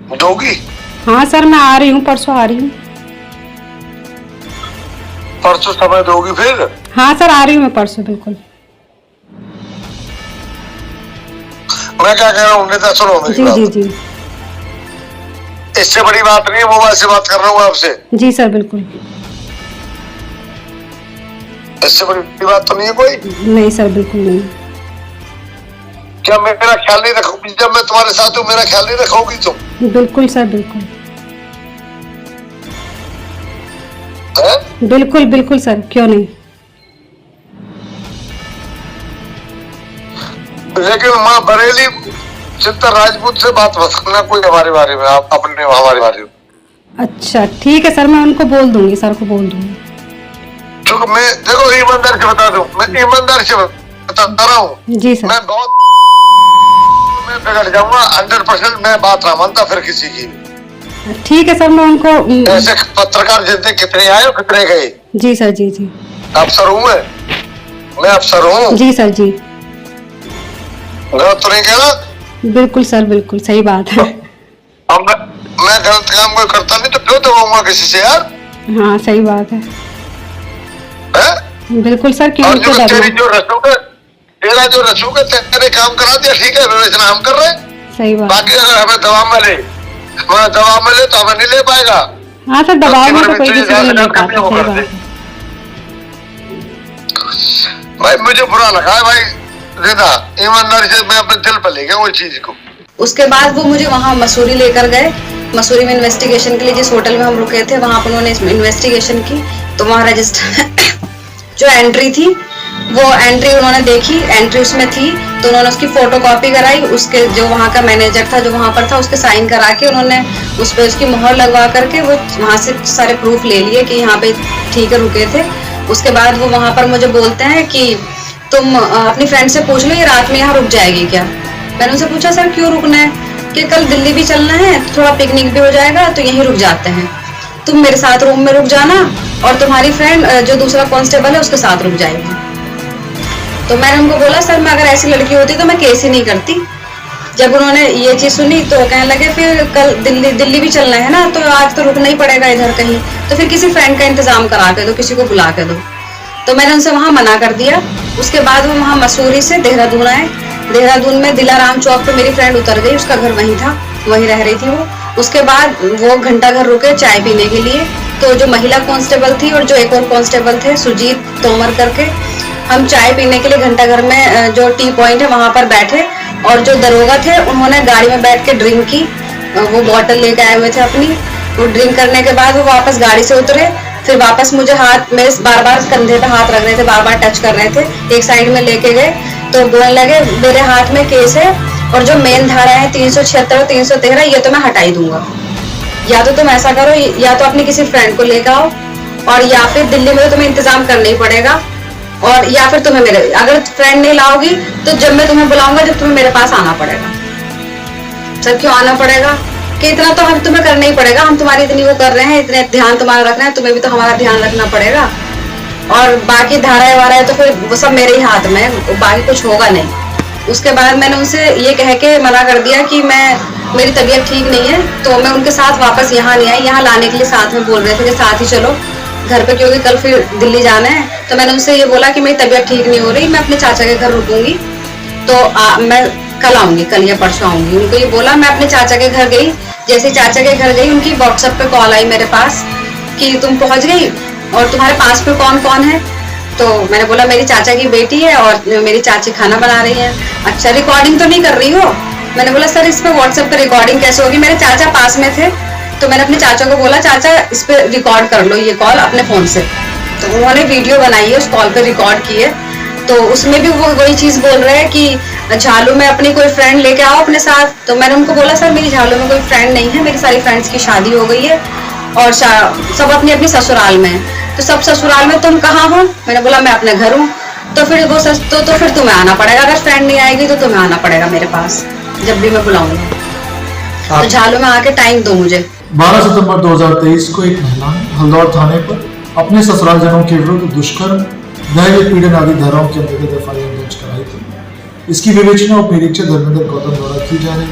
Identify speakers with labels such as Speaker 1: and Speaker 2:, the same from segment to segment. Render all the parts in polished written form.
Speaker 1: दोगी?
Speaker 2: हाँ सर, मैं आ रही हूँ, परसों आ रही हूँ।
Speaker 1: परसों समय दोगी फिर?
Speaker 2: हाँ सर, आ रही हूँ मैं परसों, बिल्कुल।
Speaker 1: मैं क्या कह रहा हूँ नेता, सुनो मेरी
Speaker 2: जी
Speaker 1: बात।
Speaker 2: जी जी
Speaker 1: इससे बड़ी बात नहीं है, मोबाइल से बात कर रहा हूँ आपसे।
Speaker 2: जी सर, बिल्कुल।
Speaker 1: इससे बड़ी बात तो नहीं है कोई?
Speaker 2: नहीं सर, बिल्कुल नहीं।
Speaker 1: क्या मेरा ख्याल नहीं रखोगी? जब मैं तुम्हारे साथ हूँ मेरा ख्याल नहीं रखोगी तुम?
Speaker 2: बिल्कुल सर, बिल्कुल।
Speaker 1: है?
Speaker 2: बिल्कुल बिल्कुल सर, क्यों नहीं।
Speaker 1: लेकिन माँ बरेली चित्तर राजपूत से बात मत करना कोई हमारे बारे में, आप अपने हमारे बारे में।
Speaker 2: अच्छा ठीक है सर, मैं उनको बोल दूंगी, सर को बोल दूंगी।
Speaker 1: क्योंकि मैं देखो ईमानदार से बता दूं, मैं ईमानदार से बता रहा हूँ।
Speaker 2: जी सर।
Speaker 1: मैं बहुत मैं बिगड़ जाऊंगा 100%। मैं बात ना मानता फिर किसी की।
Speaker 2: ठीक है सर, मैं उनको
Speaker 1: ऐसे पत्रकार जितने कितने आए कितने गए।
Speaker 2: जी सर, जी जी।
Speaker 1: अफसर हूँ मैं अफसर हूँ।
Speaker 2: जी सर, जी।
Speaker 1: गलत तो नहीं कहना?
Speaker 2: बिल्कुल सर, बिल्कुल सही बात है।
Speaker 1: अब मैं गलत काम कोई करता नहीं तो क्यों दबाऊंगा किसी से यार?
Speaker 2: हाँ सही बात है। बिल्कुल सर, क्यों
Speaker 1: और
Speaker 2: क्यों
Speaker 1: तेरी
Speaker 2: डरना।
Speaker 1: जो रसूख है, तेरा जो रसूख है, तेरे काम करा दिया, ठीक है, विवेचना हम कर रहे हैं।
Speaker 2: सही बात।
Speaker 1: बाकी अगर हमें दबाव मिले तो हमें नहीं ले पाएगा।
Speaker 2: हाँ सर, दबाव में तो कोई किसी को नहीं ले पाता, सही बात है।
Speaker 1: भाई मुझे बुरा लगा है भाई, देना ईमानदारी से मैं अपने दिल पर ले गया वो चीज को।
Speaker 3: उसके बाद वो मुझे वहाँ मसूरी लेकर गए। मसूरी में इन्वेस्टिगेशन के लिए जिस होटल में हम रुके थे वहाँ पर उन्होंने इन्वेस्टिगेशन की, तो वहाँ रजिस्टर जो एंट्री थी वो एंट्री उन्होंने देखी, एंट्री उसमें थी तो उन्होंने उसकी फोटोकॉपी कराई। उसके जो वहाँ का मैनेजर था जो वहाँ पर था उसके साइन करा के उन्होंने उस पर उसकी मोहर लगवा करके वो वहाँ से सारे प्रूफ ले लिए कि यहाँ पे ठीक है रुके थे। उसके बाद वो वहाँ पर मुझे बोलते हैं कि तुम अपनी फ्रेंड से पूछ लो ये रात में यहाँ रुक जाएगी क्या। मैंने उनसे पूछा सर क्यों रुकना है, कि कल दिल्ली भी चलना है, थोड़ा पिकनिक भी हो जाएगा तो यहीं रुक जाते हैं, तुम मेरे साथ रूम में रुक जाना और तुम्हारी फ्रेंड जो दूसरा कांस्टेबल है उसके साथ रुक जाएगी। तो मैंने उनको बोला सर मैं अगर ऐसी लड़की होती तो मैं केस ही नहीं करती। जब उन्होंने ये चीज सुनी तो कहने लगे फिर कल दिल्ली भी चलना है ना तो आज तो रुकना ही पड़ेगा इधर कहीं, तो फिर किसी फ्रेंड का इंतजाम करा के दो, किसी को बुला के दो। तो मैंने उनसे वहां मना कर दिया। उसके बाद वो वहां मसूरी से देहरादून आए। देहरादून में दिलाराम चौक पे मेरी फ्रेंड उतर गई, उसका घर वहीं था, वहीं रह रही थी वो। उसके बाद वो घंटा घर रुके चाय पीने के लिए। तो जो महिला कांस्टेबल थी और जो एक और कांस्टेबल थे सुजीत तोमर करके, हम चाय पीने के लिए घंटा घर में जो टी पॉइंट है वहां पर बैठे और जो दरोगा थे उन्होंने गाड़ी में बैठ के ड्रिंक की, वो बॉटल लेके आए हुए थे अपनी। वो ड्रिंक करने के बाद वो वापस गाड़ी से उतरे, फिर वापस मुझे हाथ मेरे बार बार कंधे पे हाथ रख रहे थे, बार बार टच कर रहे थे, एक साइड में लेके गए तो बोलने लगे मेरे हाथ में केस है और जो मेन धारा है 376 और 313 ये तो मैं हटाई दूंगा, या तो तुम ऐसा करो या तो अपनी किसी फ्रेंड को लेकर आओ और या फिर दिल्ली में तो तुम्हें इंतजाम करना ही पड़ेगा, और या फिर तुम्हें मेरे अगर फ्रेंड नहीं लाओगी तो जब मैं तुम्हें बुलाऊंगा जब तुम्हें मेरे पास आना पड़ेगा। सर क्यों आना पड़ेगा, कि इतना तो हम तुम्हें करना ही पड़ेगा, हम तुम्हारी इतनी वो कर रहे हैं, इतने ध्यान तुम्हारा रखना है, तुम्हें भी तो हमारा ध्यान रखना पड़ेगा, और बाकी धाराएं वाराएं तो फिर वो सब मेरे ही हाथ में, बाकी कुछ होगा नहीं। उसके बाद मैंने उनसे ये कह के मना कर दिया कि मेरी तबीयत ठीक नहीं है, तो मैं उनके साथ वापस यहाँ नहीं आई। यहाँ लाने के लिए साथ में बोल रहे थे कि साथ ही चलो घर पे, क्योंकि कल फिर दिल्ली जाना है। तो मैंने उनसे ये बोला कि मेरी तबीयत ठीक नहीं हो रही, मैं अपने चाचा के घर रुकूंगी, तो मैं कल आऊंगी, कल या परसों आऊंगी। उनको ये बोला, मैं अपने चाचा के घर गई। जैसे चाचा के घर गई उनकी व्हाट्सएप पे कॉल आई मेरे पास कि तुम पहुंच गई और तुम्हारे पास में कौन कौन है। तो मैंने बोला मेरी चाचा की बेटी है और मेरी चाची खाना बना रही है। अच्छा रिकॉर्डिंग तो नहीं कर रही हो? मैंने बोला सर इस पे व्हाट्सएप पे रिकॉर्डिंग कैसे होगी, मेरे चाचा पास में थे। तो मैंने अपने चाचा को बोला चाचा इस पे रिकॉर्ड कर लो ये कॉल अपने फोन से। तो उन्होंने वीडियो बनाई है, उस कॉल पे रिकॉर्ड की है। तो उसमें भी वो वही चीज बोल रहे हैं कि झालू में अपनी कोई फ्रेंड लेके आओ अपने साथ। तो मैंने उनको बोला सर मेरी झालू में कोई फ्रेंड नहीं है, मेरी सारी फ्रेंड्स की शादी हो गई है और सब अपनी अपनी ससुराल में है। तो सब ससुराल में, तुम कहाँ हो? मैंने बोला मैं अपने घर हूँ। तो फिर वो तो फिर तुम्हें आना पड़ेगा, अगर फ्रेंड नहीं आएगी तो तुम्हें आना पड़ेगा मेरे पास जब भी मैं बुलाऊंगा। तो झालू में आके टाइम दो मुझे।
Speaker 4: 12 सितंबर 2023 को एक महिला ने हल्दौर थाने पर अपने ससुरालजनों के विरुद्ध दुष्कर्म, दहेज पीड़न आदि धाराओं के अंतर्गत एफआईआर दर्ज कराई थी। इसकी विवेचना उप निरीक्षक धर्मेंद्र गौतम द्वारा की जा रही।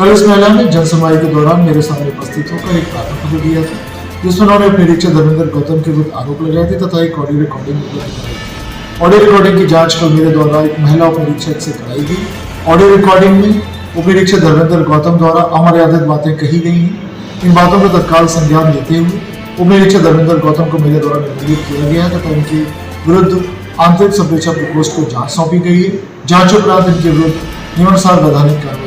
Speaker 4: कल इस महिला ने जनसुनवाई के दौरान मेरे सामने उपस्थित होकर एक प्रार्थना पत्र दिया था, जिसमें उन्होंने अपने निरीक्षक धर्मेंद्र गौतम के विरुद्ध आरोप लगाए थे तथा एक ऑडियो रिकॉर्डिंग उपलब्ध कराई थी। ऑडियो रिकॉर्डिंग की जांच कल मेरे द्वारा एक महिला उप निरीक्षक से कराई गई। ऑडियो रिकॉर्डिंग में उप निरीक्षक धर्मेंद्र गौतम द्वारा अमर्यादित बातें कही गई हैं। इन बातों का तत्काल संज्ञान लेते हुए उप निरीक्षक धर्मेंद्र गौतम को मेरे द्वारा निलंबित किया गया है तथा इनके विरुद्ध आंतरिक संप्रेक्षण प्रकोष्ठ को जांच सौंपी गई है। जांच उपरांत इनके विरुद्ध नियमानुसार वैधानिक कार्रवाई